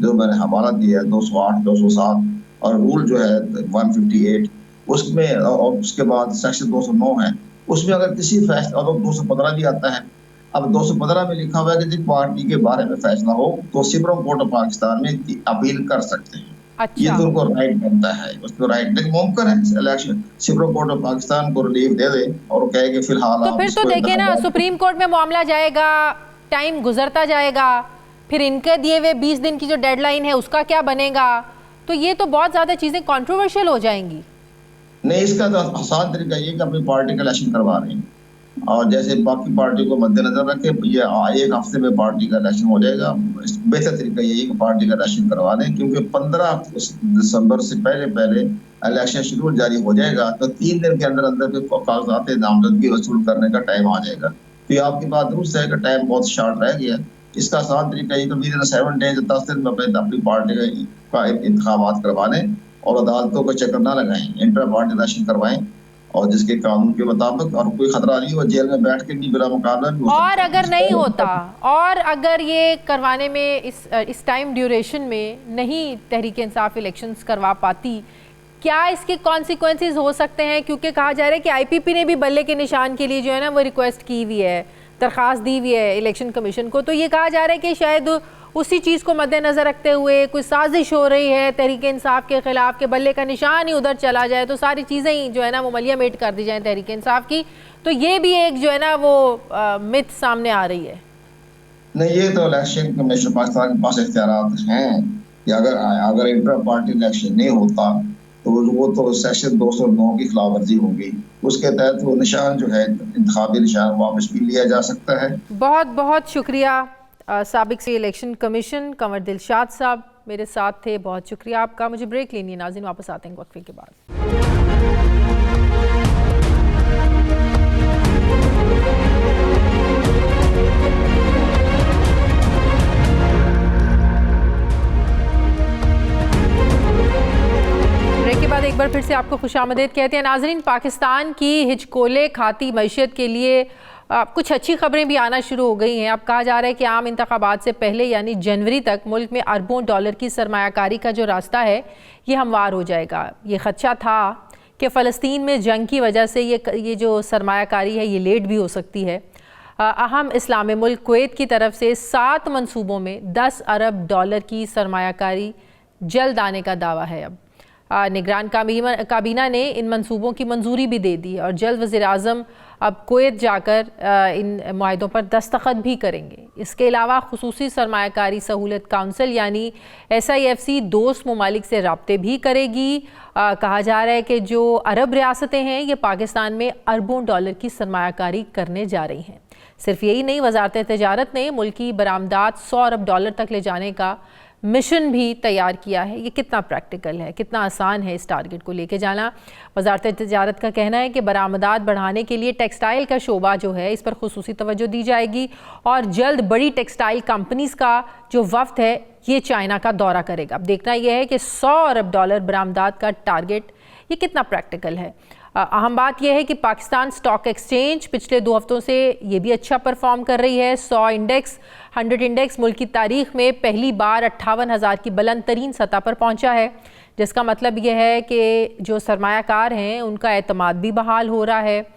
जो मैंने हवाला दिया है 208, 207 और रूल जो है 158, उसमें और उसके बाद सेक्शन 209 है, उसमें अगर किसी फैसला, और 215 भी आता है। अब 215 में लिखा हुआ है कि जिस पार्टी के बारे में फैसला हो तो सुप्रीम कोर्ट ऑफ पाकिस्तान में अपील कर सकते हैं। अच्छा। ये तो उनको राइट बनता है, उसको राइट, लेकिन मुमकिन है election supreme court of Pakistan को रिलीफ दे दे और कहे कि फिलहाल तो फिर तो देखिए ना, सुप्रीम कोर्ट में मामला जाएगा, टाइम गुजरता जाएगा, फिर इनके दिए हुए 20 दिन की जो डेडलाइन है उसका क्या बनेगा? तो ये तो बहुत ज्यादा चीजें कंट्रोवर्शियल हो जाएंगी। नहीं, इसका तो आसान तरीका ये कि अपनी पार्टी का इलेक्शन करवा रहे हैं और जैसे बाकी पार्टी को मद्देनजर रखे, ये 1 हफ्ते में पार्टी का इलेक्शन हो जाएगा। बेहतर तरीका यही कि पार्टी का इलेक्शन करवा दें, क्योंकि 15 दिसंबर से पहले इलेक्शन शेड्यूल जारी हो जाएगा, तो 3 दिन के अंदर अंदर कागजात नामजदगी वसूल करने का टाइम आ जाएगा। तो ये आपकी बात दुरुस्त है कि टाइम बहुत शॉर्ट रह गया। इसका आसान तरीका ये तो 7 डेज 10 दिन में अपनी पार्टी का इंतखाबात करवा लें और अदालतों को चक्कर ना लगाएं, इंटर पार्टी इलेक्शन करवाएं और जिसके कानून के मुताबिक, और कोई खतरा नहीं हो जेल में बैठ के भी बिला मुकाबला भी हो सकता है। और अगर नहीं होता, और अगर ये करवाने में इस टाइम ड्यूरेशन में नहीं तहरीक इंसाफ इलेक्शंस करवा पाती, क्या इसके कॉन्सिक्वेंसेस हो सकते हैं? क्योंकि कहा जा रहा है कि आईपीपी ने भी बल्ले के निशान के लिए जो है ना वो रिक्वेस्ट की हुई है, दरख्वास्त दी हुई है इलेक्शन कमीशन को। तो ये कहा जा रहा है कि शायद उसी चीज़ को मद्देनजर रखते हुए कोई साजिश हो रही है तहरीक इंसाफ के खिलाफ, के बल्ले का निशान ही उधर चला जाए, तो सारी चीज़ें ही जो है ना वो मलियामेट कर दी जाए तहरीक इंसाफ की। तो ये भी एक जो है ना वो मिथ सामने आ रही है। नहीं, ये तो इलेक्शन कमीशन पाकिस्तान के पास इख्तियारात हैं कि अगर इंटर पार्टी इलेक्शन नहीं होता तो वो तो सेक्शन 209 की खिलाफ वर्जी होगी। उसके तहत वो निशान जो है इंतखाबी निशान वापस भी लिया जा सकता है। बहुत बहुत शुक्रिया साबिक से इलेक्शन कमीशन कंवर दिलशाद साहब मेरे साथ थे, बहुत शुक्रिया आपका। मुझे ब्रेक लेनी है नाज़रीन, वापस आते हैं वक्फे के बाद। ब्रेक के बाद एक बार फिर से आपको खुशामदीद कहते हैं नाज़रीन। पाकिस्तान की हिचकोले खाती मैशियत के लिए कुछ अच्छी खबरें भी आना शुरू हो गई हैं। अब कहा जा रहा है कि आम इंतखाबात से पहले यानी जनवरी तक मुल्क में अरबों डॉलर की सरमायाकारी का जो रास्ता है ये हमवार हो जाएगा। ये खदशा था कि फ़लस्तीन में जंग की वजह से ये जो सरमायाकारी है ये लेट भी हो सकती है। अहम इस्लामी मुल्क कुवैत की तरफ से 7 मंसूबों में 10 अरब डॉलर की सरमायाकारी जल्द आने का दावा है। अब निगरान काबीना ने इन मंसूबों की मंजूरी भी दे दी और जल्द वज़ीर-ए-आज़म अब कुवैत जाकर इन मुआहिदों पर दस्तखत भी करेंगे। इसके अलावा खुसूसी सरमायाकारी सहूलत काउंसिल यानी SIFC दोस्त ममालिक से रब्ते भी करेगी। कहा जा रहा है कि जो अरब रियासतें हैं ये पाकिस्तान में अरबों डॉलर की सरमायाकारी करने जा रही हैं। सिर्फ यही नहीं, वज़ारत तिजारत ने मुल्की बरामदात 100 अरब डॉलर तक ले जाने का मिशन भी तैयार किया है। ये कितना प्रैक्टिकल है, कितना आसान है इस टारगेट को लेके जाना। वज़ारत तिजारत का कहना है कि बरामदात बढ़ाने के लिए टेक्सटाइल का शोबा जो है इस पर खुसूसी तवज्जो दी जाएगी और जल्द बड़ी टेक्सटाइल कंपनीज़ का जो वफ्द है ये चाइना का दौरा करेगा। अब देखना यह है कि 100 अरब डॉलर बरामदात का टारगेट ये कितना प्रैक्टिकल है। अहम बात यह है कि पाकिस्तान स्टॉक एक्सचेंज पिछले 2 हफ्तों से ये भी अच्छा परफॉर्म कर रही है। 100 इंडेक्स 100 इंडेक्स मुल्क की तारीख में पहली बार 58,000 की बुलंद तरीन सतह पर पहुंचा है, जिसका मतलब यह है कि जो सरमायाकार हैं उनका एतमाद भी बहाल हो रहा है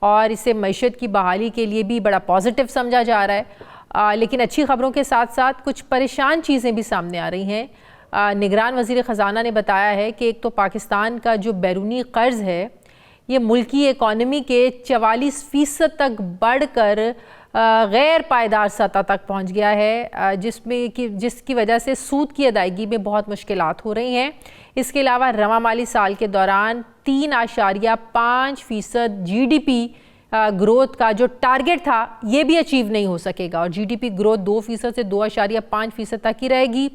और इसे मईशत की बहाली के लिए भी बड़ा पॉजिटिव समझा जा रहा है। लेकिन अच्छी खबरों के साथ साथ कुछ परेशान चीज़ें भी सामने आ रही हैं। निगरान वज़ीर ख़जाना ने बताया है कि एक तो पाकिस्तान का जो बैरूनी कर्ज़ है ये मुल्की इकॉनमी के 44% तक बढ़कर गैर पायदार सतह तक पहुंच गया है, जिसकी वजह से सूद की अदायगी में बहुत मुश्किलात हो रही हैं। इसके अलावा रवा माली साल के दौरान 3.5% GDP ग्रोथ का जो टारगेट था ये भी अचीव नहीं हो सकेगा और GDP ग्रोथ 2% से 2.5% तक ही रहेगी।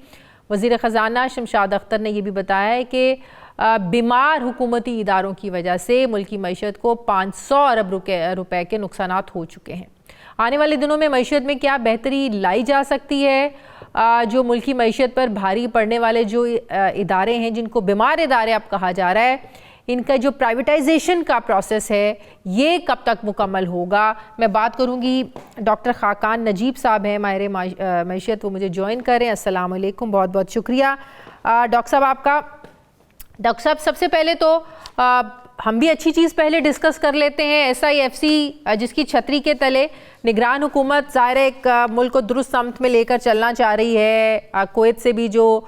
वज़ीर ख़जाना शमशाद अख्तर ने यह भी बताया है कि बीमार हुकूमती इदारों की वजह से मुल्की मईशत को 500 अरब रुपए के नुकसानात हो चुके हैं। आने वाले दिनों में मईशत में क्या बेहतरी लाई जा सकती है? जो मुल्की मईशत पर भारी पड़ने वाले जो इदारे हैं, जिनको बीमार इदारे अब कहा जा रहा है, इनका जो प्राइवेटाइजेशन का प्रोसेस है ये कब तक मुकम्मल होगा? मैं बात करूंगी डॉक्टर खाकान नजीब साहब हैं, माहिर मईशत, वो मुझे ज्वाइन करें। अस्सलाम वालेकुम, बहुत बहुत शुक्रिया डॉक्टर साहब आपका। डॉक्टर साहब, सबसे पहले तो हम भी अच्छी चीज़ पहले डिस्कस कर लेते हैं। SIFC जिसकी छतरी के तले निगरान हुकूमत ज़ाहिर एक मुल्क को दुरुस्त समत में लेकर चलना चाह रही है। कुवैत से भी जो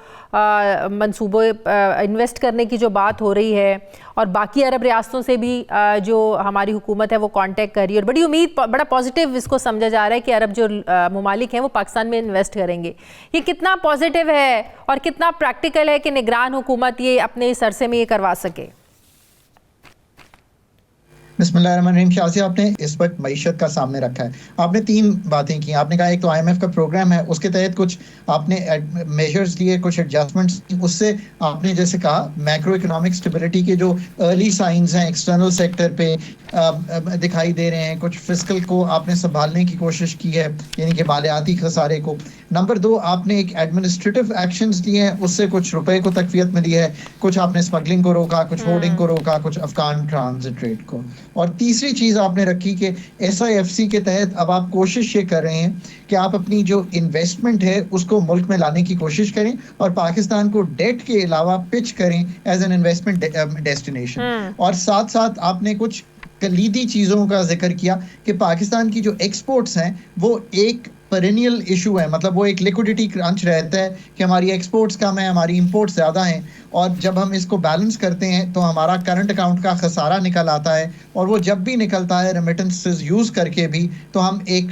मंसूबों इन्वेस्ट करने की जो बात हो रही है और बाकी अरब रियासतों से भी जो हमारी हुकूमत है वो कांटेक्ट कर रही है और बड़ी उम्मीद, बड़ा पॉजिटिव इसको समझा जा रहा है कि अरब जो ममालिक हैं वो पाकिस्तान में इन्वेस्ट करेंगे। ये कितना पॉजिटिव है और कितना प्रैक्टिकल है कि निगरान हुकूमत ये अपने इस अरसे में ये करवा सके? बिस्मिल्लाहिर्रहमानिर्रहीम। शाज़ी, आपने इस वक्त मईशत का सामने रखा है। आपने 3 बातें की। आपने कहा एक तो IMF का प्रोग्राम है, उसके तहत कुछ आपने मेजर्स लिए, कुछ एडजस्टमेंट्स, उससे आपने जैसे कहा मैक्रो इकोनॉमिक स्टेबिलिटी के जो अर्ली साइंस हैं एक्सटर्नल सेक्टर पे दिखाई दे रहे हैं। कुछ फिस्कल को आपने संभालने की कोशिश की है, यानी कि मालियाती खसारे को। नंबर 2, आपने एक एडमिनिस्ट्रेटिव एक्शंस लिए हैं, उससे कुछ रुपए को तकवीत मिली है। कुछ आपने स्मगलिंग को रोका, कुछ होर्डिंग को रोका, कुछ अफगान ट्रांजिट रेट को। और तीसरी चीज़ आपने रखी कि SIFC के तहत अब आप कोशिश ये कर रहे हैं कि आप अपनी जो इन्वेस्टमेंट है उसको मुल्क में लाने की कोशिश करें और पाकिस्तान को डेट के अलावा पिच करें एज एन इन्वेस्टमेंट डेस्टिनेशन। और साथ साथ आपने कुछ कलीदी चीज़ों का जिक्र किया कि पाकिस्तान की जो एक्सपोर्ट्स हैं वो एक पेरेनियल इशू है, मतलब वो एक लिक्विडिटी क्रंच रहता है कि हमारी एक्सपोर्ट्स कम है, हमारी इंपोर्ट्स ज़्यादा हैं, और जब हम इसको बैलेंस करते हैं तो हमारा करंट अकाउंट का खसारा निकल आता है, और वो जब भी निकलता है रेमिटेंसेस यूज़ करके भी तो हम एक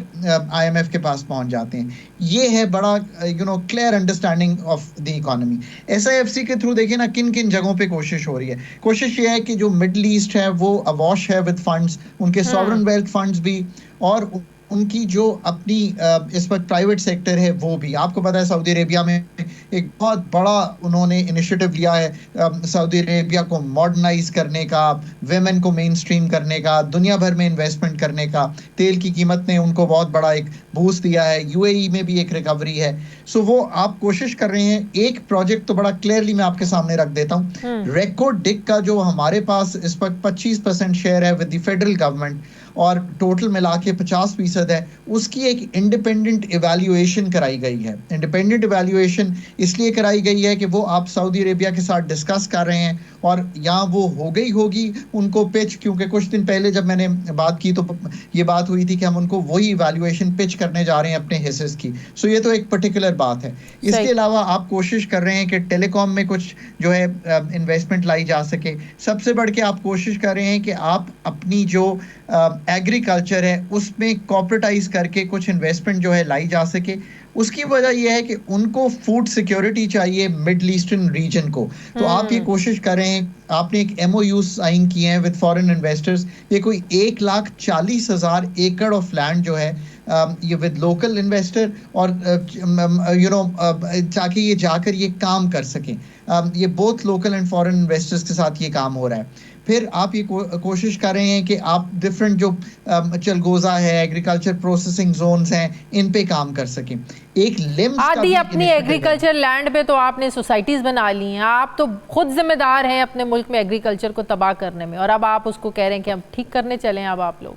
IMF के पास पहुंच जाते हैं। ये है बड़ा clear understanding of the economy. SIFC के थ्रू देखिए ना किन किन जगहों पे कोशिश हो रही है। कोशिश ये है कि जो मिडल ईस्ट है वो अवॉश है विद फंड्स, उनके सॉवरन वेल्थ फंड्स भी, और उनकी जो अपनी इस वक्त प्राइवेट सेक्टर है वो भी। आपको पता है सऊदी अरेबिया में एक बहुत बड़ा उन्होंने इनिशिएटिव लिया है सऊदी अरेबिया को मॉडर्नाइज करने का, वेमेन को मेन स्ट्रीम करने का, दुनिया भर में इन्वेस्टमेंट करने का। तेल की कीमत ने उनको बहुत बड़ा एक बूस्ट दिया है। UAE में भी एक रिकवरी है। सो वो आप कोशिश कर रहे हैं। एक प्रोजेक्ट तो बड़ा क्लियरली मैं आपके सामने रख देता हूँ। रेको डिक का जो हमारे पास इस वक्त 25% शेयर है विद द फेडरल गवर्नमेंट और टोटल मिला के 50% है, उसकी एक इंडिपेंडेंट इवैल्यूएशन कराई गई है। इंडिपेंडेंट इवैल्यूएशन इसलिए कराई गई है कि वो आप सऊदी अरेबिया के साथ डिस्कस कर रहे हैं और यहाँ वो हो गई होगी उनको पिच, क्योंकि कुछ दिन पहले जब मैंने बात की तो ये बात हुई थी कि हम उनको वही इवैल्यूएशन पिच करने जा रहे हैं अपने हिस्से की। सो ये तो एक पर्टिकुलर बात है। इसके अलावा आप कोशिश कर रहे हैं कि टेलीकॉम में कुछ जो है इन्वेस्टमेंट लाई जा सके। सबसे बढ़ के आप कोशिश कर रहे हैं कि आप अपनी जो एग्रीकल्चर है उसमें कॉर्पोरेटाइज करके कुछ इन्वेस्टमेंट जो है लाई जा सके। उसकी वजह यह है कि उनको फूड सिक्योरिटी चाहिए मिडल ईस्टर्न रीजन को। तो आप ये कोशिश कर रहे हैं, आपने एक MOU साइन किए हैं विद फॉरेन इन्वेस्टर्स। ये कोई 1,40,000 एकड़ ऑफ लैंड जो है ये विद लोकल इन्वेस्टर और ताकि ये जाकर ये काम कर सकें। ये both local and foreign investors के साथ ये काम हो रहा है। फिर आप ये कोशिश कर रहे हैं कि आप डिफरेंट जो चलगोजा है, एग्रीकल्चर प्रोसेसिंग जोन्स हैं, इन पे काम कर सकें। एक लिम्स आदि अपनी एग्रीकल्चर लैंड पे तो आपने सोसाइटीज बना ली हैं, आप तो खुद जिम्मेदार हैं अपने मुल्क में एग्रीकल्चर को तबाह करने में, और अब आप उसको कह रहे हैं कि हम ठीक करने चले हैं। अब आप लोग,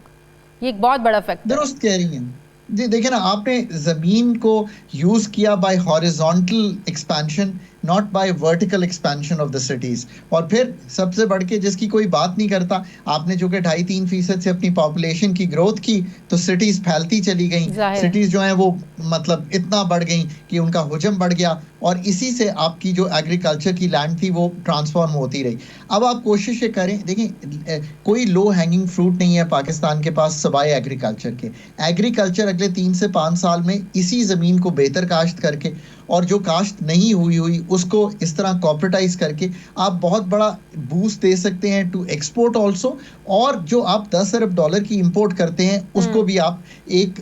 ये एक बहुत बड़ा फैक्टर दुरुस्त कह रही हैं। देखिए ना, आपने जमीन को यूज किया bye horizontal expansion, not bye vertical expansion of the cities. और फिर सबसे बढ़ के जिसकी कोई बात नहीं करता, आपने जो कि 2.5-3% से अपनी पॉपुलेशन की ग्रोथ की, तो सिटीज फैलती चली गई, सिटीज जो हैं वो मतलब इतना बढ़ गई कि उनका हुजम बढ़ गया, और इसी से आपकी जो एग्रीकल्चर की लैंड थी वो ट्रांसफॉर्म होती रही। अब आप कोशिश ये करें, देखिए कोई लो हैंगिंग फ्रूट नहीं है पाकिस्तान के पास सवाए एग्रीकल्चर के। एग्रीकल्चर अगले 3 से 5 साल में इसी ज़मीन को बेहतर काश्त करके, और जो काश्त नहीं हुई उसको इस तरह कॉर्पोरेटाइज करके आप बहुत बड़ा बूस्ट दे सकते हैं टू एक्सपोर्ट ऑल्सो। और जो आप 10 अरब डॉलर की इंपोर्ट करते हैं उसको भी आप एक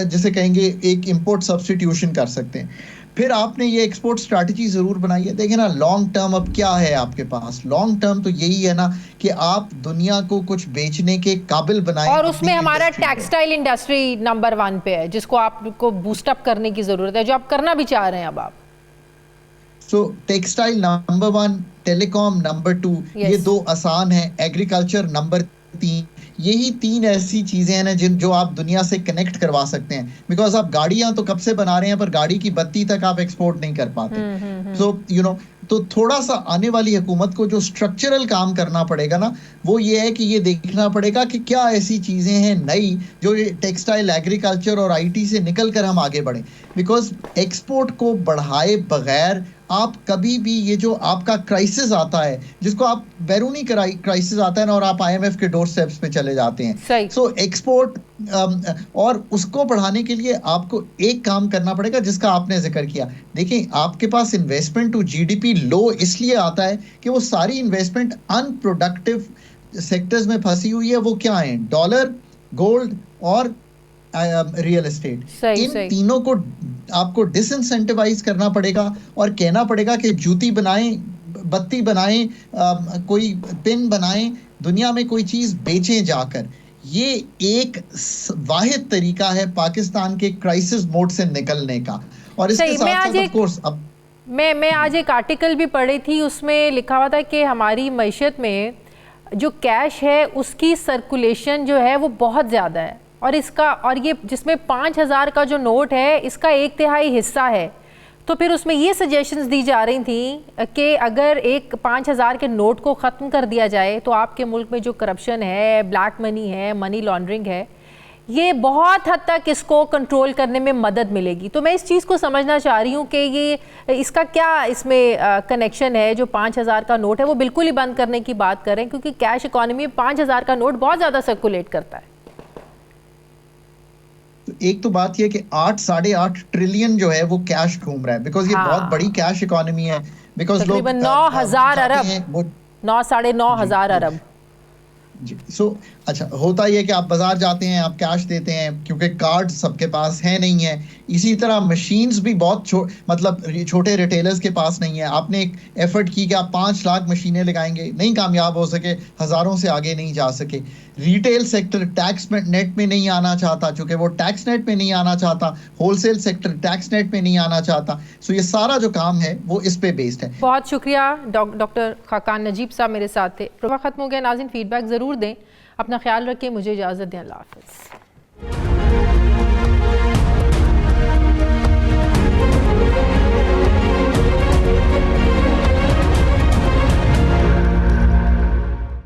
जैसे कहेंगे एक इंपोर्ट सब्स्टिट्यूशन कर सकते हैं। फिर आपने ये एक्सपोर्ट स्ट्रैटेजी जरूर बनाई है। देखिए ना, लॉन्ग टर्म अब क्या है आपके पास? लॉन्ग टर्म तो यही है ना कि आप दुनिया को कुछ बेचने के काबिल बनाएं। और उसमें हमारा टेक्सटाइल इंडस्ट्री नंबर 1 पे है, जिसको आपको बूस्ट अप करने की जरूरत है, जो आप करना भी चाह रहे हैं अब आप। सो टेक्सटाइल नंबर 1, टेलीकॉम नंबर 2, ये 2 आसान है। Agriculture number 3। यही 3 ऐसी चीजें हैं ना जो आप दुनिया से कनेक्ट करवा सकते हैं। बिकॉज आप गाड़ियां तो कब से बना रहे हैं, पर गाड़ी की बत्ती तक आप एक्सपोर्ट नहीं कर पाते। सो तो थोड़ा सा आने वाली हुकूमत को जो स्ट्रक्चरल काम करना पड़ेगा ना, वो ये है कि ये देखना पड़ेगा कि क्या ऐसी चीजें हैं नई जो ये टेक्सटाइल, एग्रीकल्चर और आईटी से निकल कर हम आगे बढ़े। बिकॉज एक्सपोर्ट को बढ़ाए बगैर आप कभी भी, ये जो आपका क्राइसिस आता है, जिसको आप बैरूनी क्राइसिस आता है ना, और आप आईएमएफ के डोर स्टेप्स पे चले जाते हैं। सो एक्सपोर्ट और उसको बढ़ाने के लिए आपको एक काम करना पड़ेगा जिसका आपने जिक्र किया। देखिए, आपके पास इन्वेस्टमेंट टू जीडीपी लो इसलिए आता है कि वो सारी इन्वेस्टमेंट अनप्रोडक्टिव सेक्टर्स में फंसी हुई है। वो क्या है? डॉलर, गोल्ड और रियल एस्टेट। इन तीनों को आपको डिसइंसेंटिवाइज करना पड़ेगा और कहना पड़ेगा कि जूती बनाएं, बत्ती बनाएं, कोई पिन बनाएं, दुनिया में कोई चीज बेचें जाकर। ये एक वाहिद तरीका है पाकिस्तान के क्राइसिस मोड से निकलने का। और इसके साथ साथ ऑफ कोर्स अब मैं आज एक आर्टिकल भी पढ़ी थी, उसमें लिखा हुआ था कि हमारी मईशत में जो कैश है उसकी सर्कुलेशन जो है वो बहुत ज़्यादा है, और ये जिसमें 5,000 का जो नोट है इसका 1/3 हिस्सा है। तो फिर उसमें ये सजेशंस दी जा रही थी कि अगर एक 5,000 के नोट को ख़त्म कर दिया जाए तो आपके मुल्क में जो करप्शन है, ब्लैक मनी है, मनी लॉन्ड्रिंग है, ये बहुत हद तक इसको कंट्रोल करने में मदद मिलेगी। तो मैं इस चीज़ को समझना चाह रही हूँ कि ये इसका क्या इसमें कनेक्शन है। जो 5,000 का नोट है वो बिल्कुल ही बंद करने की बात करें, क्योंकि कैश इकॉनमी में 5,000 का नोट बहुत ज़्यादा सर्कुलेट करता है। एक तो बात यह कि 8-8.5 ट्रिलियन जो है वो कैश घूम रहा है, बिकॉज ये बहुत बड़ी कैश इकोनॉमी है। बिकॉज लोग 9,000 अरब, 9-9,500 अरब। सो अच्छा, होता ही है कि आप बाजार जाते हैं, आप कैश देते हैं क्योंकि कार्ड सबके पास है नहीं है। इसी तरह मशीन्स भी बहुत मतलब छोटे रिटेलर्स के पास नहीं है। आपने एक एफर्ट की कि आप 5 लाख मशीनें लगाएंगे, नहीं कामयाब हो सके, हज़ारों से आगे नहीं जा सके। रिटेल सेक्टर टैक्स नेट में नहीं आना चाहता, चूंकि वो टैक्स नेट में नहीं आना चाहता। होलसेल सेक्टर टैक्स नेट में नहीं आना चाहता। सो ये सारा जो काम है वो इस पे बेस्ड है। बहुत शुक्रिया डॉक्टर खाकान नजीब साहब मेरे साथ थे। प्रोग्राम खत्म हो गया नाज़रीन, फीडबैक ज़रूर दें, अपना ख्याल रखें, मुझे इजाज़त दें, अल्लाह हाफ़िज़।